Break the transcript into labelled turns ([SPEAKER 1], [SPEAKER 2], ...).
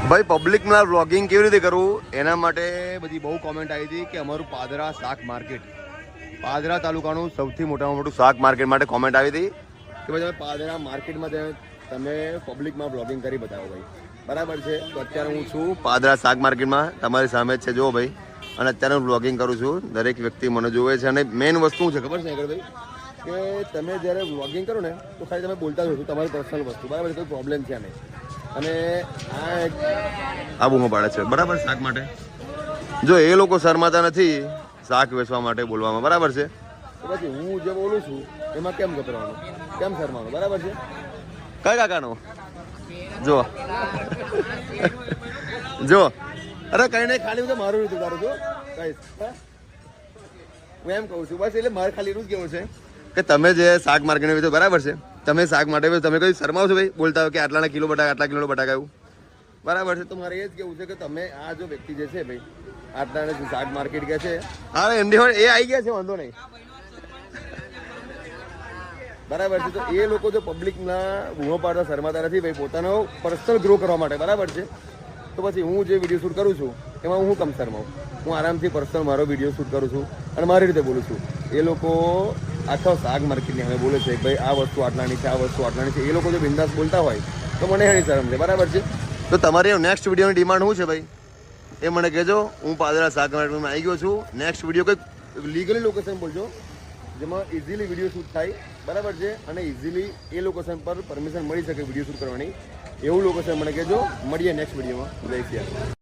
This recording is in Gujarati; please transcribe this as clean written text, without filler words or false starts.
[SPEAKER 1] ભાઈ પબ્લિકમાં વ્લોગિંગ કેવી રીતે કરવું એના માટે બધી બહુ કોમેન્ટ આવી હતી કે અમારું પાદરા શાક માર્કેટ, પાદરા તાલુકાનું સૌથી મોટામાં મોટું શાક માર્કેટ માટે કોમેન્ટ આવી હતી કે ભાઈ તમે પાદરા માર્કેટમાં તમે પબ્લિકમાં વ્લોગિંગ કરી બતાવો ભાઈ. બરાબર છે. તો અત્યારે હું છું પાદરા શાક માર્કેટમાં, તમારી સામે જ છે જુઓ ભાઈ. અને અત્યારે હું વ્લોગિંગ કરું છું, દરેક વ્યક્તિ મને જોવે છે. અને મેઇન વસ્તુ છે ખબર છે ભાઈ કે તમે જ્યારે વ્લોગિંગ કરો ને તો ખાલી તમે બોલતા જ છો તમારી પર્સનલ વસ્તુ, બરાબર છે, કોઈ પ્રોબ્લેમ છે નહીં. અને આ બૂમો પાડે છે બરાબર શાક માટે. જો એ લોકો શરમાતા નથી શાક વેચવા માટે બોલવામાં, બરાબર છે, તો પછી હું જે બોલું છું એમાં કેમ ગભરાવાનું, કેમ શરમાવાનું, બરાબર છે. કઈ કાકાનો જો જો અરે કઈ નહીં, ખાલી હું મારું રીતે તારું જો કહીશ. હું એમ કહું છું બસ, એટલે મારે ખાલી એટલું જ કેવું છે કે તમે જે શાક માર્કેટ વેચો બરાબર છે, તમે શાક માટે તમે કઈ શરમાવ છો ભાઈ બોલતા હોય કે આટલાના કિલો બટાકા, આટલા કિલો બટાકા એવું, બરાબર છે. તો મારે એ જ કેવું છે કે તમે આ જો વ્યક્તિ જે છે ભાઈ આટલા શાક માર્કેટ કે છે, હા એમડી એ આવી ગયા છે, વાંધો નહીં, બરાબર છે. તો એ લોકો જો પબ્લિકના બૂમો પાડતા શરમાતા નથી ભાઈ, પોતાનો પર્સનલ ગ્રો કરવા માટે, બરાબર છે. તો પછી હું જે વિડીયો શૂટ કરું છું એમાં હું કમ શરમાવું, હું આરામથી પર્સનલ મારો વિડીયો શૂટ કરું છું અને મારી રીતે બોલું છું. એ લોકો આખા શાક માર્કેટની અમે બોલે છે ભાઈ આ વસ્તુ આટલાની છે, આ વસ્તુ આટલાની છે, એ લોકો જો બિંદાસ બોલતા હોય તો મને એની શરમ છે, બરાબર છે. તો તમારી નેક્સ્ટ વિડીયોની ડિમાન્ડ શું છે ભાઈ એ મને કહેજો. હું પાદરા શાક માર્કેટમાં આવી ગયો છું. નેક્સ્ટ વિડીયો કંઈક લીગલી લોકેશન બોલજો જેમાં ઇઝીલી વિડીયો શૂટ થાય, બરાબર છે, અને ઇઝીલી એ લોકેશન પર પરમિશન મળી શકે વિડીયો શૂટ કરવાની, એવું લોકેશન મને કહેજો. મળીએ નેક્સ્ટ વિડીયોમાં. જય શ્રી કૃષ્ણ.